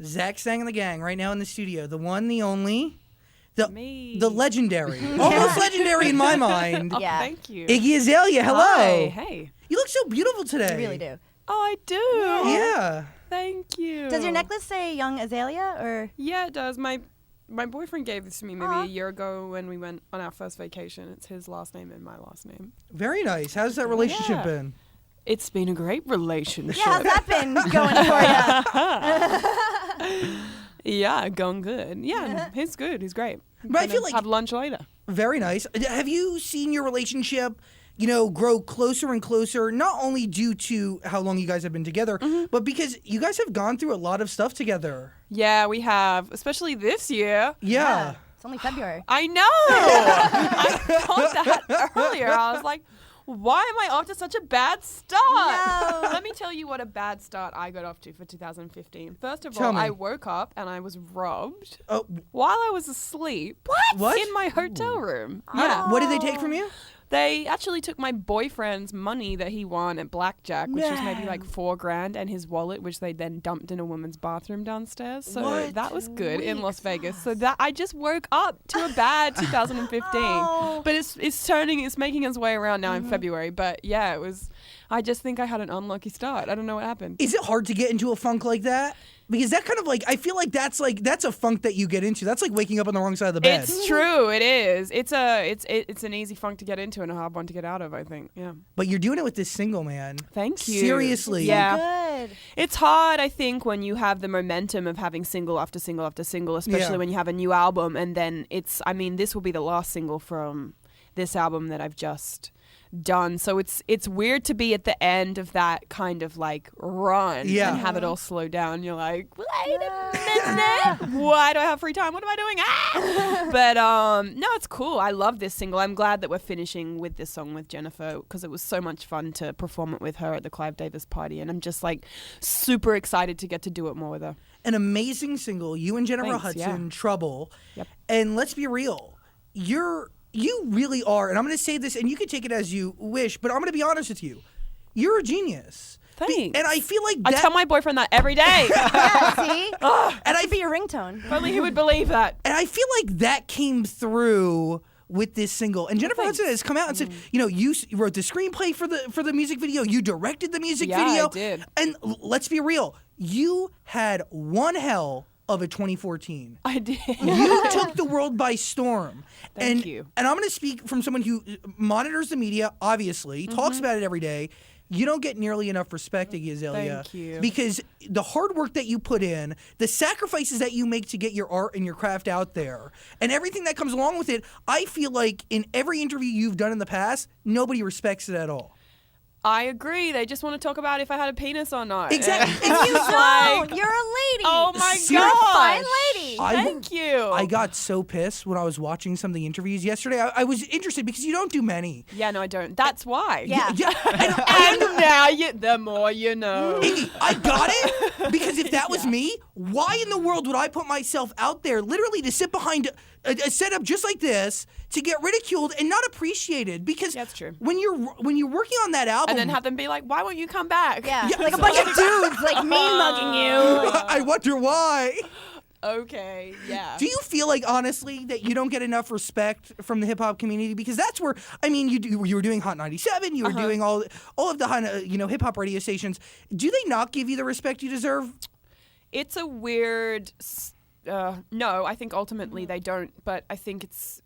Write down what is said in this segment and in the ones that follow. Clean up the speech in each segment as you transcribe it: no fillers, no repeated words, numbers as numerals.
Zach Sang and the gang right now in the studio. The one, the only, the legendary, almost legendary in my mind. Yeah. Thank you. Iggy Azalea, hello. Hi. Hey. You look so beautiful today. You really do. Oh, I do. Yeah. Thank you. Does your necklace say Young Azalea or? Yeah, it does. My boyfriend gave this to me maybe a year ago when we went on our first vacation. It's his last name and my last name. Very nice. How's that relationship been? It's been a great relationship. Yeah, how's that been going for you? Yeah, going good. Yeah, he's good. He's great. But I feel like have lunch later. Very nice. Have you seen your relationship, grow closer and closer, not only due to how long you guys have been together, but because you guys have gone through a lot of stuff together? Yeah, we have, especially this year. Yeah. It's only February. I know. I thought that earlier. I was like, why am I off to such a bad start? No. Let me tell you what a bad start I got off to for 2015. First of Tell all, me. I woke up and I was robbed Oh, while I was asleep. What? In my hotel room. Oh. Yeah. what did they take from you? They actually took my boyfriend's money that he won at blackjack, which was maybe like $4,000, and his wallet, which they then dumped in a woman's bathroom downstairs. So What? that was good in Las Vegas. So that I just woke up to a bad 2015. But it's making its way around now in February. But yeah, it was. I just think I had an unlucky start. I don't know what happened. Is it hard to get into a funk like that? Because that kind of I feel like that's a funk that you get into. That's like waking up on the wrong side of the bed. It's true. It is. It's an easy funk to get into and a hard one to get out of, I think. Yeah. But you're doing it with this single, man. Thank you. Seriously. Yeah. Good. It's hard, I think, when you have the momentum of having single after single after single, especially when you have a new album. And then this will be the last single from this album that I've just done. So it's weird to be at the end of that kind of run and have it all slow down. You're like, wait a minute. Why do I have free time? What am I doing? But no, it's cool. I love this single. I'm glad that we're finishing with this song with Jennifer because it was so much fun to perform it with her at the Clive Davis party. And I'm just super excited to get to do it more with her. An amazing single. You and Jennifer Thanks, Hudson, yeah. Trouble. Yep. And let's be real. You really are, and I'm going to say this, and you can take it as you wish, but I'm going to be honest with you. You're a genius. Thanks. And I feel like I tell my boyfriend that every day. Yeah, see? and I'd be your ringtone. If only he would believe that. And I feel like that came through with this single. And Jennifer Hudson has come out and said, you wrote the screenplay for the music video. You directed the music video. Yeah, I did. And let's be real. You had one hell of a 2014. I did. You took the world by storm. Thank you. And I'm going to speak from someone who monitors the media, obviously, talks about it every day. You don't get nearly enough respect, Iggy Azalea. Thank you. Because the hard work that you put in, the sacrifices that you make to get your art and your craft out there, and everything that comes along with it, I feel like in every interview you've done in the past, nobody respects it at all. I agree. They just want to talk about if I had a penis or not. Exactly. And You it's don't. You're a lady. oh my Seriously? You're a god. fine lady. Thank you. I got so pissed when I was watching some of the interviews yesterday. I was interested because you don't do many. Yeah, no, I don't. That's why. Yeah. And And now the more you know. Iggy, I got it because if that was me, why in the world would I put myself out there literally to sit behind a setup just like this to get ridiculed and not appreciated? Because That's true. when you're working on that album, And then have them be like, why won't you come back? Yeah. Like a bunch of dudes mean mugging you. I wonder why. Okay, yeah. Do you feel like honestly that you don't get enough respect from the hip hop community? Because that's where you were doing Hot 97, you were doing all of the hip hop radio stations. Do they not give you the respect you deserve? It's a weird... no, I think ultimately they don't, but I think it's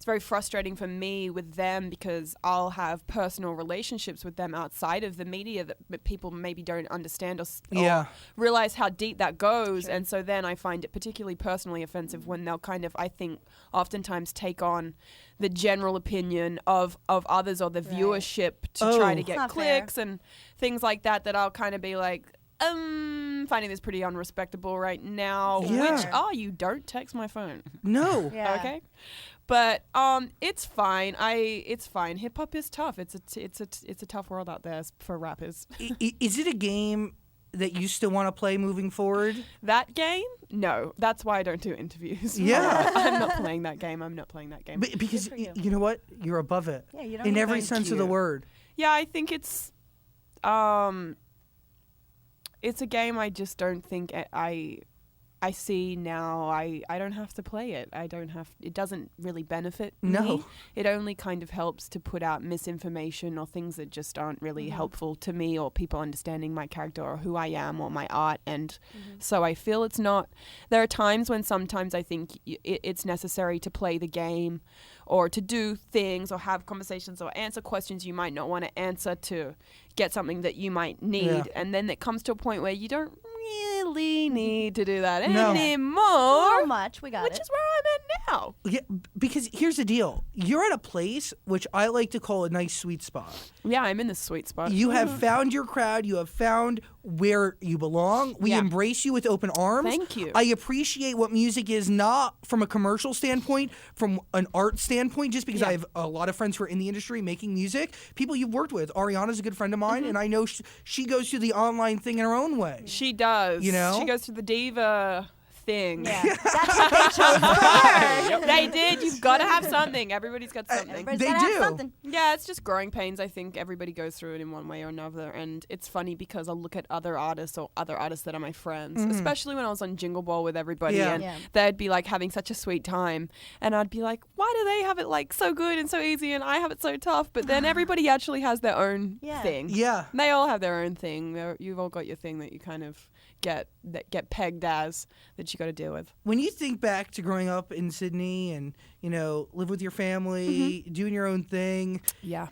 very frustrating for me with them because I'll have personal relationships with them outside of the media that people maybe don't understand or realize how deep that goes. Sure. And so then I find it particularly personally offensive when they'll kind of, I think, oftentimes take on the general opinion of others or the viewership to try to get clicks and things like that I'll kind of be like, finding this pretty unrespectable right now. Yeah. Which, you don't text my phone. No. Yeah. Okay. But it's fine. It's fine. Hip hop is tough. It's a tough world out there for rappers. Is it a game that you still want to play moving forward? That game? No. That's why I don't do interviews. Yeah. I'm not playing that game. But because you know what? You're above it. Yeah, you don't in every Thank sense of you. the word. Yeah, I think it's a game I just don't think I see now I don't have to play it. It doesn't really benefit No. me. It only kind of helps to put out misinformation or things that just aren't really helpful to me or people understanding my character or who I am or my art. And so I feel it's not, there are times when sometimes I think it's necessary to play the game or to do things or have conversations or answer questions you might not want to answer to get something that you might need. Yeah. And then it comes to a point where you don't really need to do that No. anymore. So much. We got Which it. is where I'm at now. Yeah, because here's the deal. You're at a place which I like to call a nice sweet spot. Yeah, I'm in the sweet spot. You have found your crowd. You have found where you belong. We Yeah. embrace you with open arms. Thank you. I appreciate what music is, not from a commercial standpoint, from an art standpoint, just because Yeah. I have a lot of friends who are in the industry making music. People you've worked with. Ariana's a good friend of mine, and I know she goes through the online thing in her own way. She does. You know? She goes through the diva thing. Yeah. That's what they chose for her. They did. You've got to have something. Everybody's got something. Everybody's They gotta have do. something. Yeah, it's just growing pains. I think everybody goes through it in one way or another. And it's funny because I'll look at other artists or other artists that are my friends, especially when I was on Jingle Ball with everybody. Yeah. And Yeah. they'd be like having such a sweet time. And I'd be like, why do they have it like so good and so easy and I have it so tough? But then everybody actually has their own Yeah. thing. Yeah. And they all have their own thing. You've all got your thing that you kind of get pegged as that you got to deal with. When you think back to growing up in Sydney and, live with your family, doing your own thing, Yeah.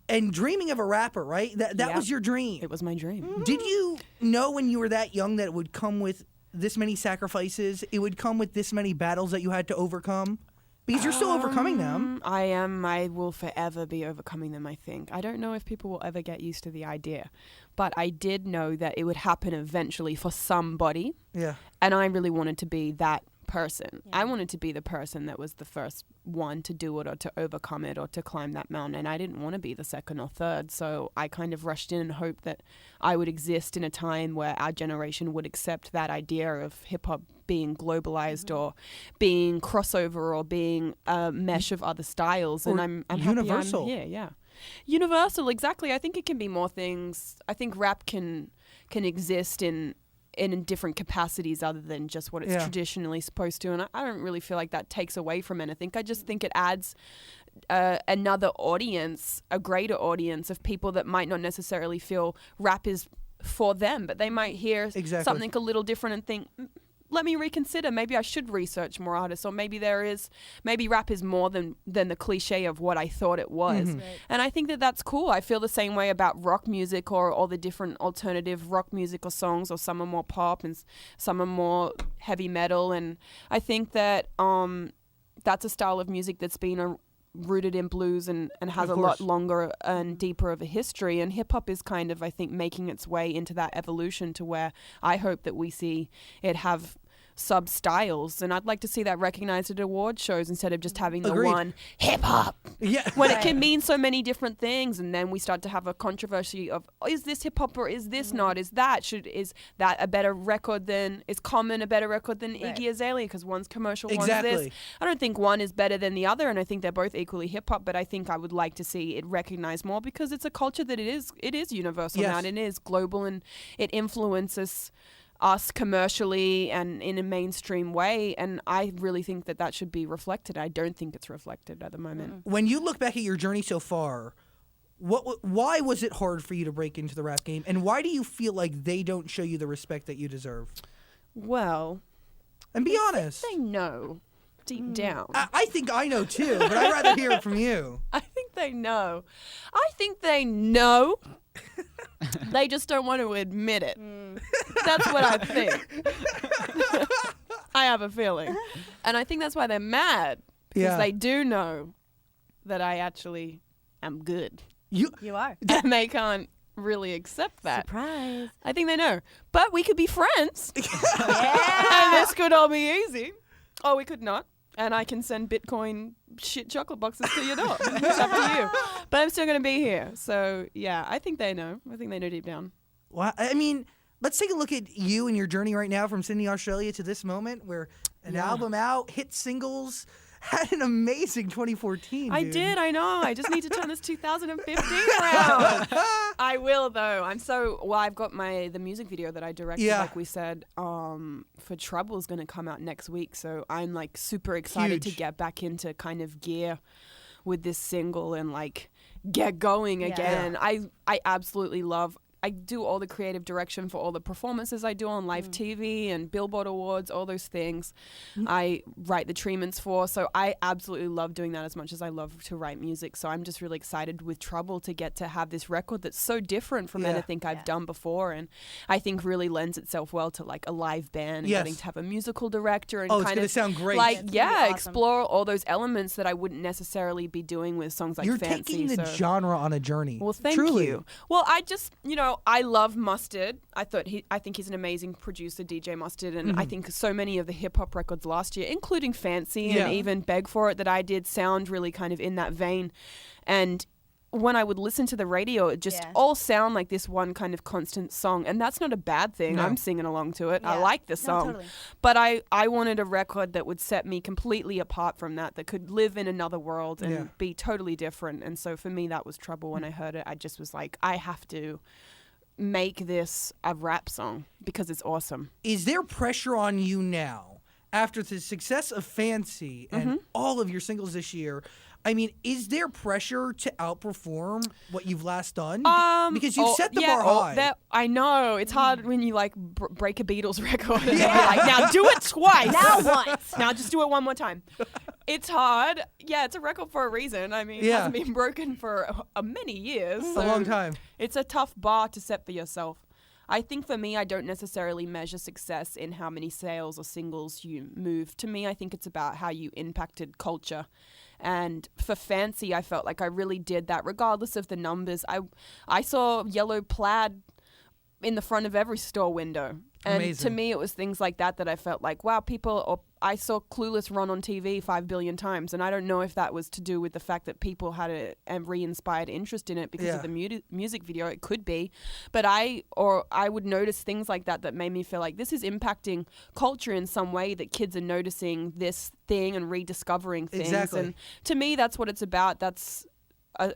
and dreaming of a rapper, right? That Yeah. was your dream. It was my dream. Did you know when you were that young that it would come with this many sacrifices? It would come with this many battles that you had to overcome? Because you're still overcoming them. I am. I will forever be overcoming them, I think. I don't know if people will ever get used to the idea, but I did know that it would happen eventually for somebody, Yeah. and I really wanted to be that person. I wanted to be the person that was the first one to do it or to overcome it or to climb that mountain, and I didn't want to be the second or third, so I kind of rushed in and hoped that I would exist in a time where our generation would accept that idea of hip-hop being globalized or being crossover or being a mesh of other styles. Or And I'm happy universal. I'm here, yeah. Universal, exactly. I think it can be more things. I think rap can exist in different capacities other than just what it's Yeah. traditionally supposed to. And I don't really feel like that takes away from anything. I just think it adds another audience, a greater audience of people that might not necessarily feel rap is for them, but they might hear Exactly. something a little different and think, let me reconsider. Maybe I should research more artists, or maybe rap is more than the cliche of what I thought it was. Mm-hmm. Right. And I think that that's cool. I feel the same way about rock music or all the different alternative rock music or songs, or some are more pop and some are more heavy metal. And I think that that's a style of music that's been rooted in blues and has a Of lot course. longer and deeper of a history. And hip hop is kind of, I think, making its way into that evolution to where I hope that we see it have sub styles, and I'd like to see that recognized at award shows instead of just having the Agreed. one hip hop, Yeah. when it can mean so many different things. And then we start to have a controversy of, is this hip hop or is this not? Is that a better record than, is Common a better record than Right. Iggy Azalea because one's commercial, Exactly. one's this? I don't think one is better than the other, and I think they're both equally hip hop, but I think I would like to see it recognized more because it's a culture that it is universal Yes. now, and it is global, and it influences us commercially and in a mainstream way, and I really think that should be reflected. I don't think it's reflected at the moment. When you look back at your journey so far, why was it hard for you to break into the rap game, and why do you feel like they don't show you the respect that you deserve? Well, And be honest. they know deep down. I think I know too, but I'd rather hear it from you. I think they know. I think they know. They just don't want to admit it. That's what I think. I have a feeling. And I think that's why they're mad. Because Yeah. they do know that I actually am good. You are. And they can't really accept that. Surprise. I think they know. But we could be friends. Yeah. And this could all be easy. Or we could not. And I can send Bitcoin shit chocolate boxes to your door. It's up to you. But I'm still going to be here. So, yeah, I think they know. I think they know deep down. Well, I mean, let's take a look at you and your journey right now from Sydney, Australia to this moment where an album out, hit singles. had an amazing 2014. I dude. did, I know. I just need to turn this 2015 around. I will, though. I've got the music video that I directed, like we said, for Trouble is going to come out next week. So I'm like super excited to get back into kind of gear with this single and like get going again. I absolutely love. I do all the creative direction for all the performances I do on live TV and Billboard Awards, all those things. I write the treatments for, so I absolutely love doing that as much as I love to write music. So I'm just really excited with Trouble to get to have this record that's so different from anything I've done before, and I think really lends itself well to like a live band and getting to have a musical director and it's kind gonna of sound great. like awesome. explore all those elements that I wouldn't necessarily be doing with songs like You're Fancy. taking the genre on a journey. Well, thank Truly. you. Well, I just, I love Mustard. I think he's an amazing producer, DJ Mustard, and I think so many of the hip hop records last year, including Fancy and even Beg for It that I did, sound really kind of in that vein. And when I would listen to the radio, it just all sound like this one kind of constant song, and that's not a bad thing. No. I'm singing along to it. Yeah. I like the song. Totally. But I wanted a record that would set me completely apart from that could live in another world and be totally different. And so for me, that was Trouble. When I heard it, I just was like, I have to make this a rap song because it's awesome. Is there pressure on you now after the success of Fancy and all of your singles this year? I mean, is there pressure to outperform what you've last done? Because you've set the bar high. I know. It's hard when you like break a Beatles record and you're like, now do it twice. Now what? Now just do it one more time. It's hard. Yeah, it's a record for a reason. I mean, it hasn't been broken for many years. A long time. It's a tough bar to set for yourself. I think for me, I don't necessarily measure success in how many sales or singles you move. To me, I think it's about how you impacted culture. And for Fancy, I felt like I really did that, regardless of the numbers. I saw yellow plaid in the front of every store window. And Amazing. to me, it was things like that I felt like, wow, I saw Clueless run on TV 5 billion times. And I don't know if that was to do with the fact that people had a re-inspired interest in it because of the music video. It could be. But I would notice things like that made me feel like this is impacting culture in some way, that kids are noticing this thing and rediscovering things. Exactly. And to me, that's what it's about. That's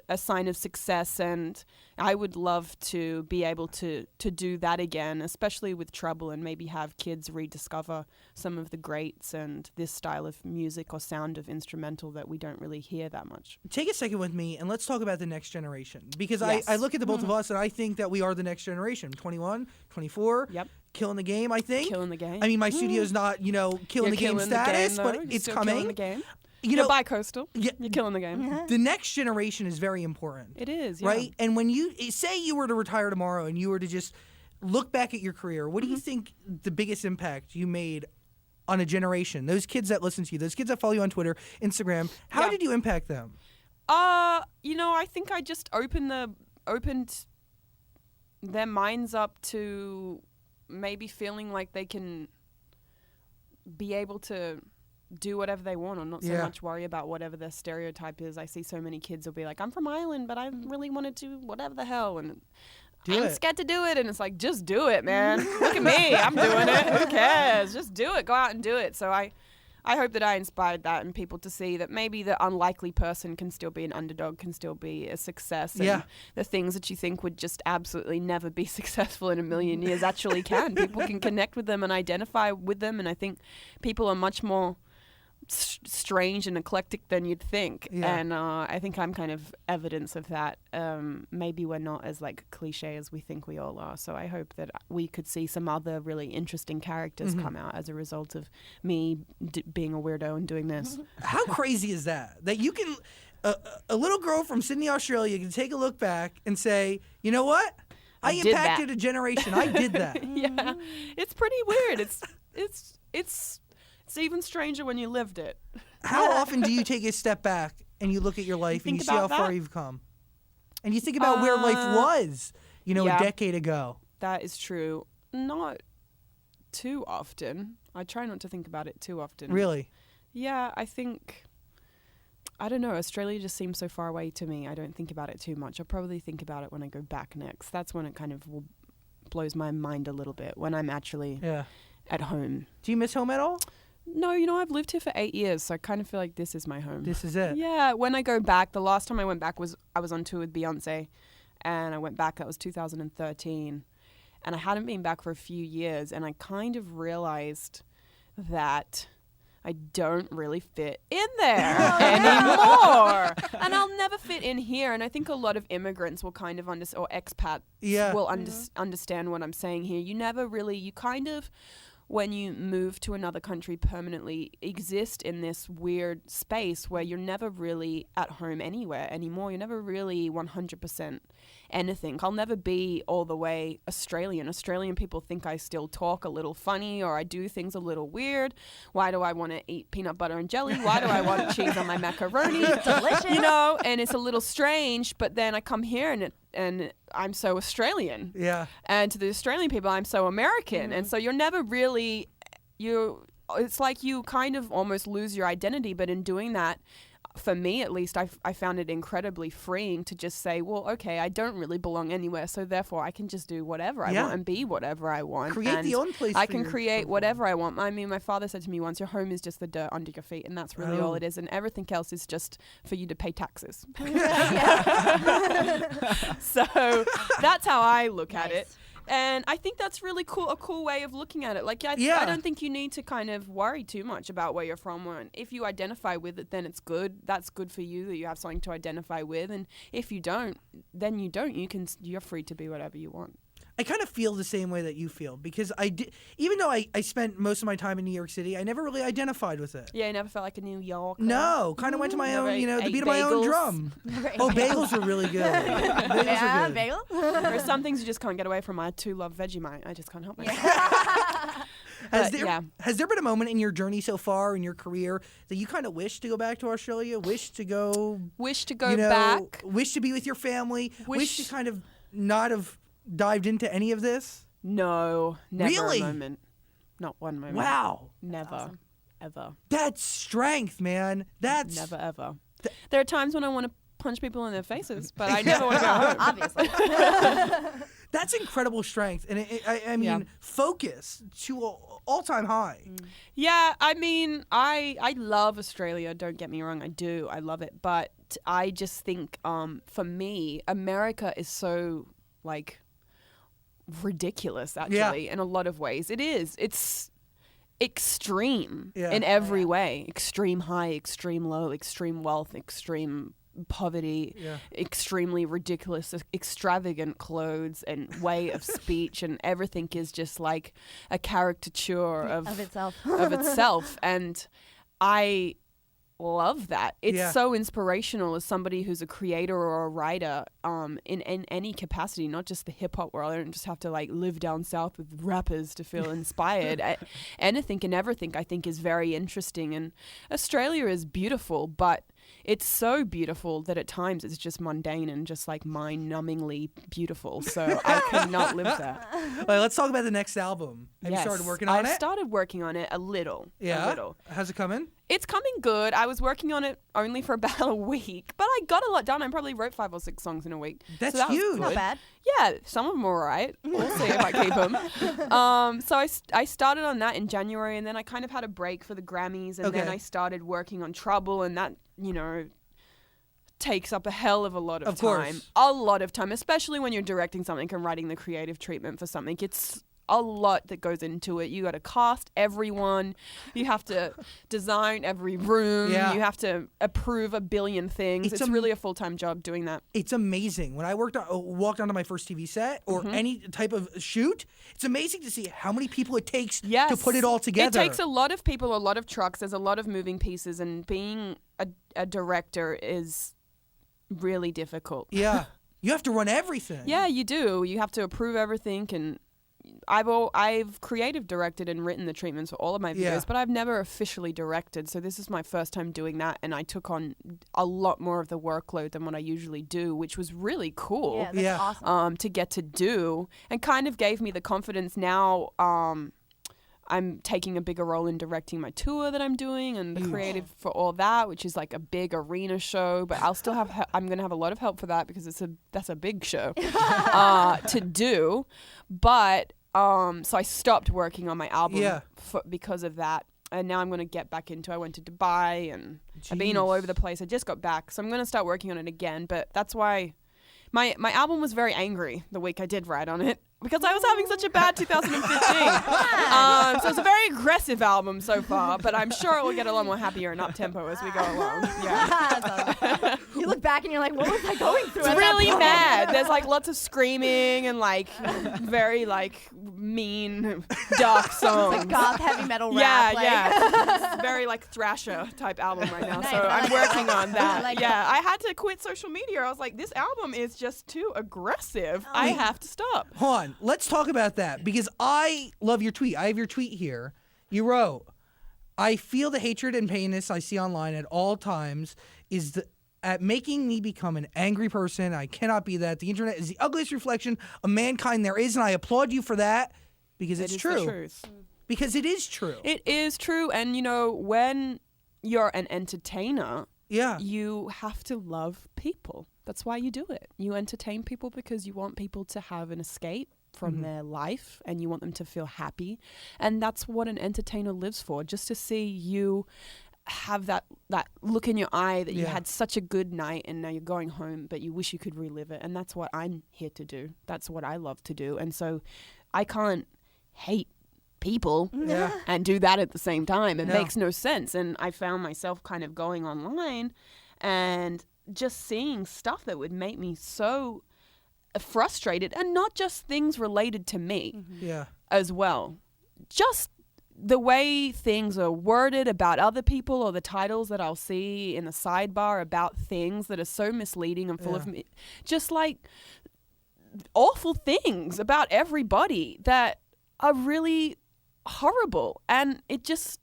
a sign of success, and I would love to be able to do that again, especially with Trouble, and maybe have kids rediscover some of the greats and this style of music or sound of instrumental that we don't really hear that much. Take a second with me and let's talk about the next generation, because Yes. I look at the both of us and I think that we are the next generation. 21, 24, Yep. killing the game, I think. Killing the game. I mean, my studio's not, killing the game status, though. but You're it's still coming. killing the game. You You're know, bi-coastal. Yeah. You're killing the game. the next generation is very important. It is, yeah. Right? And when you say you were to retire tomorrow and you were to just look back at your career, what do you think the biggest impact you made on a generation? Those kids that listen to you, those kids that follow you on Twitter, Instagram, how did you impact them? I think I just opened their minds up to maybe feeling like they can be able to do whatever they want, or not so much worry about whatever their stereotype is. I see so many kids will be like, I'm from Ireland, but I really want to do whatever the hell, and I'm scared to do it. And it's like, just do it, man. Look at me, I'm doing it. Who cares? Just do it. Go out and do it. So I hope that I inspired that in people to see that maybe the unlikely person can still be an underdog, can still be a success. And the things that you think would just absolutely never be successful in a million years actually can. People can connect with them and identify with them. And I think people are much more strange and eclectic than you'd think. And I think I'm kind of evidence of that. Maybe we're not as like cliche as we think we all are. So I hope that we could see some other really interesting characters come out as a result of me being a weirdo and doing this. How crazy is that? That you can, a little girl from Sydney, Australia can take a look back and say, you know what? I impacted a generation. I did that. Yeah. It's pretty weird. It's even stranger when you lived it. How often do you take a step back and you look at your life and you see how far you've come? And you think about where life was, a decade ago. That is true. Not too often. I try not to think about it too often. Really? Yeah, I don't know. Australia just seems so far away to me. I don't think about it too much. I'll probably think about it when I go back next. That's when it kind of blows my mind a little bit, when I'm actually at home. Do you miss home at all? No, I've lived here for 8 years, so I kind of feel like this is my home. This is it. Yeah, when I go back, the last time I went back I was on tour with Beyonce, and I went back, that was 2013, and I hadn't been back for a few years, and I kind of realized that I don't really fit in there anymore. And I'll never fit in here. And I think a lot of immigrants will kind of or expats will understand what I'm saying here. You kind of, when you move to another country permanently, exist in this weird space where you're never really at home anywhere anymore. You're never really 100% anything. I'll never be all the way Australian. Australian people think I still talk a little funny or I do things a little weird. Why do I want to eat peanut butter and jelly? Why do I want cheese on my macaroni? Delicious. And it's a little strange, but then I come here and I'm so Australian. Yeah. And to the Australian people, I'm so American. And so you're never really, it's like you kind of almost lose your identity. But in doing that, for me at least, I found it incredibly freeing to just say, well, okay, I don't really belong anywhere, so therefore I can just do whatever I want and be whatever I want. Create the own place. I can create whatever I want. I mean, my father said to me once, your home is just the dirt under your feet, and that's really all it is, and everything else is just for you to pay taxes. So that's how I look at it. And I think that's really cool, a cool way of looking at it. Like, I don't think you need to kind of worry too much about where you're from. And if you identify with it, then it's good. That's good for you that you have something to identify with. And if you don't, then you don't. You're free to be whatever you want. I kind of feel the same way that you feel because even though I spent most of my time in New York City, I never really identified with it. Yeah, I never felt like a New Yorker. No, kind of went to my own, the beat of my own drum. Right. Oh, bagels were really good. Bagels are good. Bagel. There are some things you just can't get away from. I too love Vegemite. I just can't help myself. Has there been a moment in your journey so far in your career that you kind of wish to go back to Australia, wish to go back, wish to be with your family, wish to kind of not have dived into any of this? No, never Really? a moment. Not one moment. Wow. Never. Awesome. Ever. That's strength, man. That's Never, ever. There are times when I want to punch people in their faces, but I never want to go home. Obviously. That's incredible strength, and I mean focus to all-time high. Yeah, I mean, I love Australia. Don't get me wrong, I do. I love it, but I just think for me, America is so ridiculous. Actually, in a lot of ways, it is. It's extreme in every way. Extreme high, extreme low, extreme wealth, extreme poverty, extremely ridiculous, extravagant clothes and way of speech, and everything is just like a caricature of itself. And I love that. It's so inspirational as somebody who's a creator or a writer in any capacity, not just the hip hop world. I don't just have to live down south with rappers to feel inspired. Anything and everything I think is very interesting, and Australia is beautiful, but it's so beautiful that at times it's just mundane and just mind-numbingly beautiful. So I could not live there. Well, let's talk about the next album. Have you started working on it? I've started working on it a little. Yeah? A little. How's it coming? It's coming good. I was working on it only for about a week, but I got a lot done. I probably wrote 5 or 6 songs in a week. That's so that huge. Was good. Not bad. Yeah, some of them are all right. We'll see if I keep them. So I started on that in January, and then I kind of had a break for the Grammys, and then I started working on Trouble, and that, takes up a hell of a lot of time. Course. A lot of time, especially when you're directing something and writing the creative treatment for something. It's a lot that goes into it. You got to cast everyone. You have to design every room. Yeah. You have to approve a billion things. It's really a full-time job doing that. It's amazing. When I walked onto my first TV set or any type of shoot, it's amazing to see how many people it takes to put it all together. It takes a lot of people, a lot of trucks. There's a lot of moving pieces, and being a director is really difficult. Yeah. You have to run everything. Yeah, you do. You have to approve everything, and I've creative directed and written the treatments for all of my videos, but I've never officially directed. So this is my first time doing that, and I took on a lot more of the workload than what I usually do, which was really cool. Yeah, that's awesome. To get to do, and kind of gave me the confidence now. I'm taking a bigger role in directing my tour that I'm doing, and the creative for all that, which is like a big arena show. But I'll still have I'm going to have a lot of help for that because that's a big show to do. But so I stopped working on my album because of that. and now I'm going to get back into. I went to Dubai and I've been all over the place. I just got back, so I'm going to start working on it again. But that's why my album was very angry the week I did write on it. Because I was having such a bad 2015. So it's a very aggressive album so far, but I'm sure it will get a lot more happier and up-tempo as we go along. Yeah. You look back and you're like, what was I going through? It's really mad. There's like lots of screaming and like very like mean, dark songs. Like goth heavy metal rap. Yeah. It's very like thrasher type album right now. Nice. So I'm working on that. Like yeah. I had to quit social media. I was like, this album is just too aggressive. I have to stop. Hold on. Let's talk about that because I love your tweet. I have your tweet here. You wrote, I feel the hatred and painness I see online at all times is at making me become an angry person. I cannot be that. The internet is the ugliest reflection of mankind there is, and I applaud you for that because it's true. The truth. Because it is true. It is true. And, you know, when you're an entertainer, yeah, you have to love people. That's why you do it. You entertain people because you want people to have an escape from their life and you want them to feel happy. And that's what an entertainer lives for, just to see you have that look in your eye that you had such a good night and now you're going home, but you wish you could relive it. And that's what I'm here to do. That's what I love to do. And so I can't hate people and do that at the same time. It makes no sense. And I found myself kind of going online and just seeing stuff that would make me so frustrated, and not just things related to me as well. Just the way things are worded about other people, or the titles that I'll see in the sidebar about things that are so misleading and full of just like awful things about everybody that are really horrible. And it just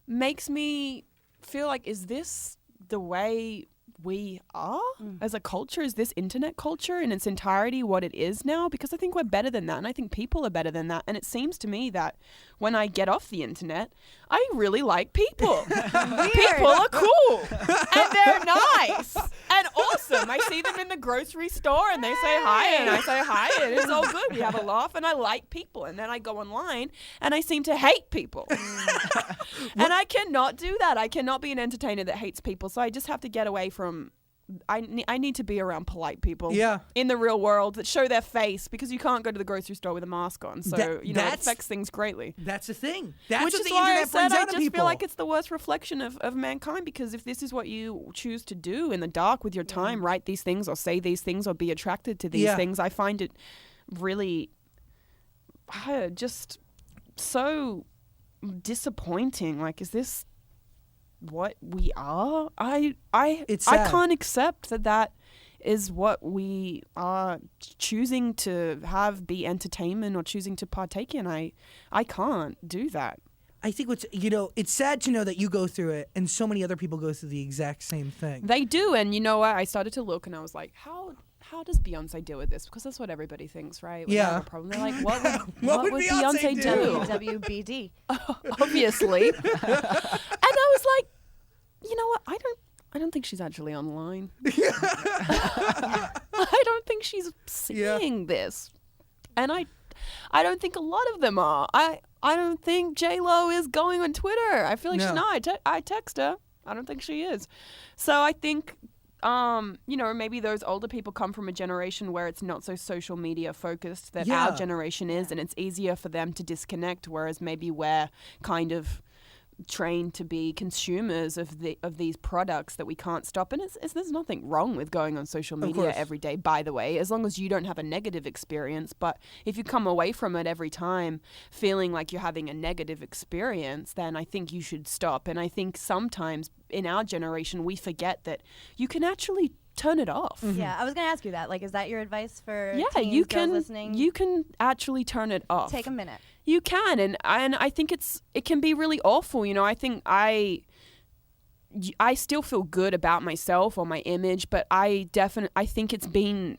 makes me feel like, is this the way we are as a culture? Is this internet culture in its entirety what it is now? Because I think we're better than that, and I think people are better than that. And it seems to me that when I get off the internet, I really like people. People are cool and they're nice and awesome. I see them in the grocery store and they say hi and I say hi and it's all good. We have a laugh and I like people. And then I go online and I seem to hate people. And I cannot do that. I cannot be an entertainer that hates people. So I just have to get away from, I need to be around polite people in the real world that show their face, because you can't go to the grocery store with a mask on. So, it affects things greatly. That's the thing. That's Which what is the why internet I said brings I out of just people. feel like it's the worst reflection of mankind, because if this is what you choose to do in the dark with your time, write these things or say these things or be attracted to these things, I find it really just so disappointing. Like, is this what we are? I can't accept that is what we are choosing to have be entertainment or choosing to partake in. I can't do that. I think it's sad to know that you go through it and so many other people go through the exact same thing. They do. And you know what? I started to look and I was like, how does Beyonce deal with this? Because that's what everybody thinks, right? When they have a problem. They're like, what would Beyonce do? WWBD. Obviously. And I was like, you know what? I don't think she's actually online. I don't think she's seeing this. And I don't think a lot of them are. I don't think J-Lo is going on Twitter. I feel like she's not. I text her. I don't think she is. So I think, maybe those older people come from a generation where it's not so social media focused that our generation is, and it's easier for them to disconnect, whereas maybe we're kind of trained to be consumers of these products that we can't stop. And there's nothing wrong with going on social media every day, by the way, as long as you don't have a negative experience. But if you come away from it every time feeling like you're having a negative experience, then I think you should stop. And I think sometimes in our generation we forget that you can actually turn it off. Mm-hmm. Yeah, I was going to ask you that. Like, is that your advice for you girls listening? You can actually turn it off. Take a minute. You can, and I think it can be really awful. You know, I think I still feel good about myself or my image, but I think it's been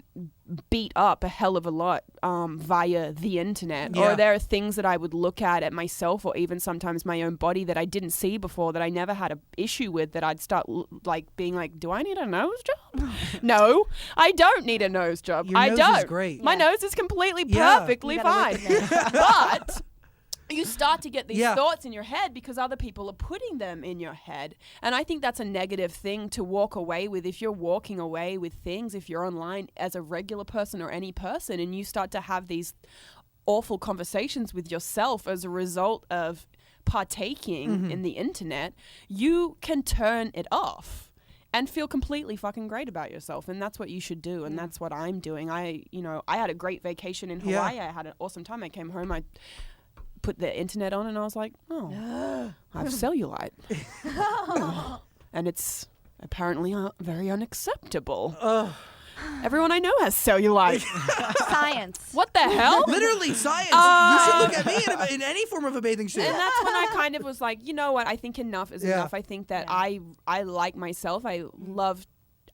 beat up a hell of a lot via the internet. Or there are things that I would look at myself, or even sometimes my own body, that I didn't see before, that I never had an issue with, that I'd start being like, do I need a nose job? No, I don't need a nose job. Your I nose don't. is great. My nose is completely perfectly fine. But you start to get these thoughts in your head because other people are putting them in your head. And I think that's a negative thing to walk away with. If you're walking away with things, if you're online as a regular person or any person, and you start to have these awful conversations with yourself as a result of partaking in the internet, you can turn it off and feel completely fucking great about yourself. And that's what you should do. And that's what I'm doing. I had a great vacation in Hawaii. I had an awesome time. I came home, I put the internet on, and I was like, I have cellulite. And it's apparently very unacceptable. Everyone I know has cellulite. Science. What the hell? Literally science. You should look at me in any form of a bathing suit. And that's when I kind of was like, you know what? I think enough is enough. I think that I like myself.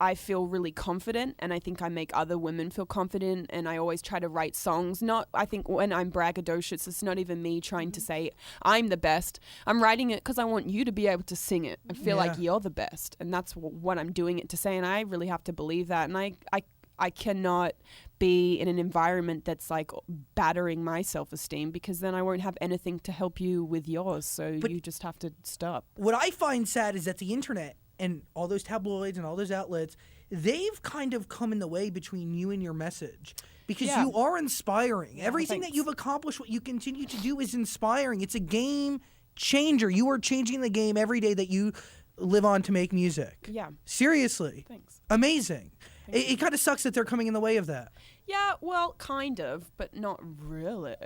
I feel really confident, and I think I make other women feel confident, and I always try to write songs. I think when I'm braggadocious, it's not even me trying to say I'm the best. I'm writing it because I want you to be able to sing it. I feel like you're the best, and that's what I'm doing it to say, and I really have to believe that. And I cannot be in an environment that's like battering my self-esteem, because then I won't have anything to help you with yours. So you just have to stop. What I find sad is that the internet and all those tabloids and all those outlets, they've kind of come in the way between you and your message, because you are inspiring. Everything that you've accomplished, what you continue to do is inspiring. It's a game changer. You are changing the game every day that you live on to make music. Yeah. Seriously. Thanks. Amazing. It kind of sucks that they're coming in the way of that. Yeah, well, kind of, but not really.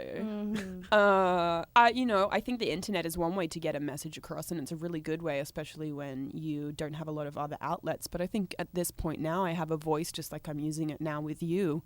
I think the internet is one way to get a message across, and it's a really good way, especially when you don't have a lot of other outlets. But I think at this point now, I have a voice, just like I'm using it now with you,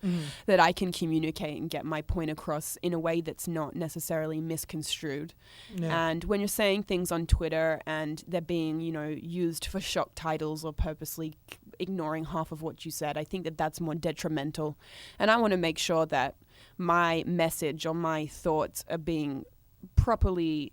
that I can communicate and get my point across in a way that's not necessarily misconstrued. Yeah. And when you're saying things on Twitter and they're being, used for shock titles or purposely ignoring half of what you said, I think that that's more detrimental. And I want to make sure that my message or my thoughts are being properly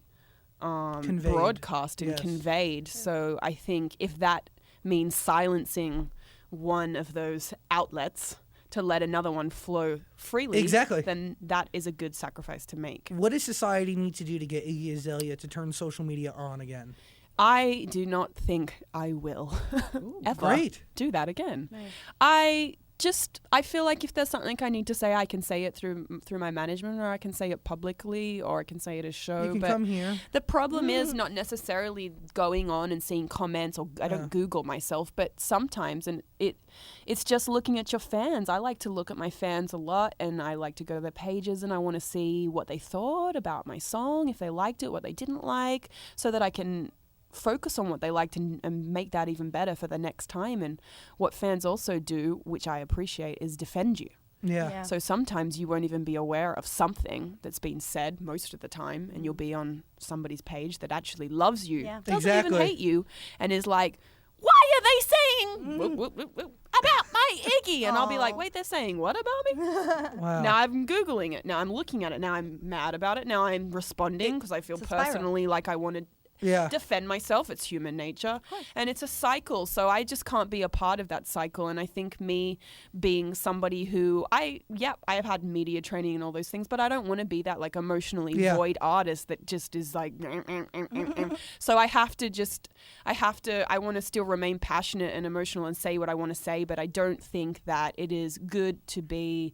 broadcast and conveyed. So I think if that means silencing one of those outlets to let another one flow freely, then that is a good sacrifice to make. What does society need to do to get Iggy Azalea to turn social media on again? I do not think I will ever do that again. Nice. I feel like if there's something I need to say, I can say it through my management, or I can say it publicly, or I can say it at a show. You can come here. The problem is not necessarily going on and seeing comments, or I don't Google myself, but sometimes, and it's just looking at your fans. I like to look at my fans a lot, and I like to go to their pages, and I want to see what they thought about my song, if they liked it, what they didn't like, so that I can focus on what they liked and make that even better for the next time. And what fans also do, which I appreciate, is defend you. Yeah. So sometimes you won't even be aware of something that's been said most of the time, and you'll be on somebody's page that actually loves you, doesn't even hate you, and is like, why are they saying about my Iggy? And I'll be like, wait, they're saying what about me? Wow. Now I'm Googling it. Now I'm looking at it. Now I'm mad about it. Now I'm responding because I feel personally like I want to defend myself. It's human nature, and it's a cycle, so I just can't be a part of that cycle. And I think me being somebody who I have had media training and all those things, but I don't want to be that like emotionally void artist that just is like so I want to still remain passionate and emotional and say what I want to say, but I don't think that it is good to be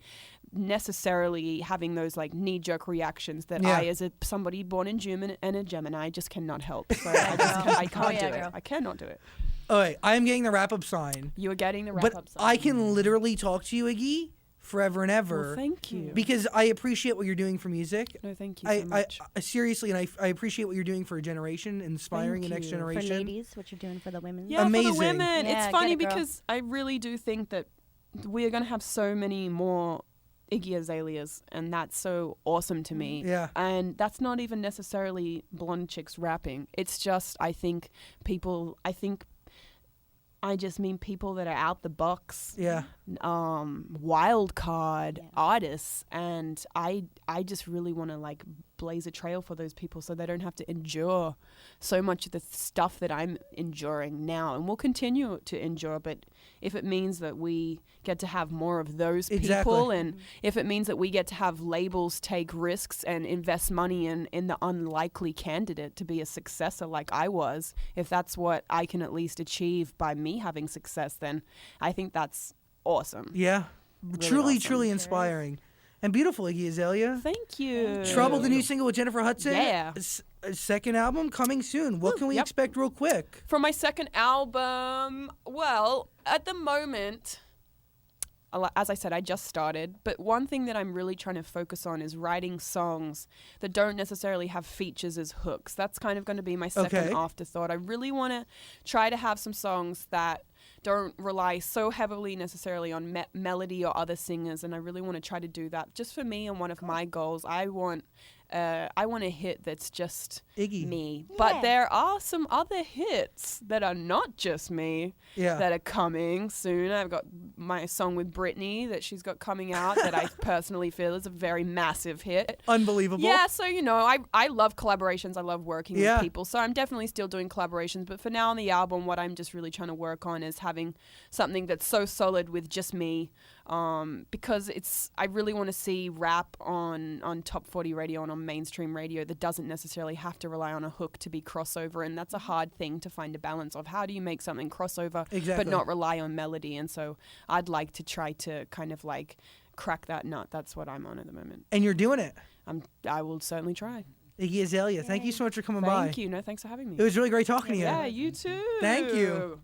necessarily having those like knee-jerk reactions that I, as somebody born in June and a Gemini, just cannot help. So I can't do it. I cannot do it. All right, I am getting the wrap-up sign. You are getting the wrap-up sign. But I can literally talk to you, Iggy, forever and ever. Well, thank you. Because I appreciate what you're doing for music. No, thank you so much. I seriously, and I appreciate what you're doing for a generation, inspiring the next generation. For ladies, what you're doing for the women. Yeah, amazing. For the women. Yeah, it's funny because I really do think that we are going to have so many more Iggy Azaleas, and that's so awesome to me. Yeah. And that's not even necessarily blonde chicks rapping. It's just, I just mean people that are out the box. Yeah. wild card artists, and I just really want to like blaze a trail for those people so they don't have to endure so much of the stuff that I'm enduring now and will continue to endure. But if it means that we get to have more of those people, and if it means that we get to have labels take risks and invest money in the unlikely candidate to be a successor like I was, if that's what I can at least achieve by me having success, then I think that's awesome. Yeah. Really Truly, awesome. truly inspiring. And beautiful, Iggy Azalea. Thank you. Trouble, the new single with Jennifer Hudson. Yeah. Second album coming soon. What can we expect real quick? From my second album, well, at the moment, as I said, I just started, but one thing that I'm really trying to focus on is writing songs that don't necessarily have features as hooks. That's kind of going to be my second afterthought. I really want to try to have some songs that don't rely so heavily necessarily on melody or other singers, and I really want to try to do that just for me and one of my goals. I want a hit that's just Iggy. me. Yeah. But there are some other hits that are not just me Yeah. that are coming soon. I've got my song with Britney that she's got coming out that I personally feel is a very massive hit. Unbelievable. Yeah, so, you know, I love collaborations. I love working Yeah. with people. So I'm definitely still doing collaborations. But for now on the album, what I'm just really trying to work on is having something that's so solid with just me. Because I really want to see rap on top 40 radio and on mainstream radio that doesn't necessarily have to rely on a hook to be crossover, and that's a hard thing to find a balance of. How do you make something crossover but not rely on melody? And so I'd like to try to kind of like crack that nut. That's what I'm on at the moment. And you're doing it. I will certainly try. Iggy Azalea, thank you so much for coming by. Thank you. No, thanks for having me. It was really great talking to you. Yeah, you too. Thank you.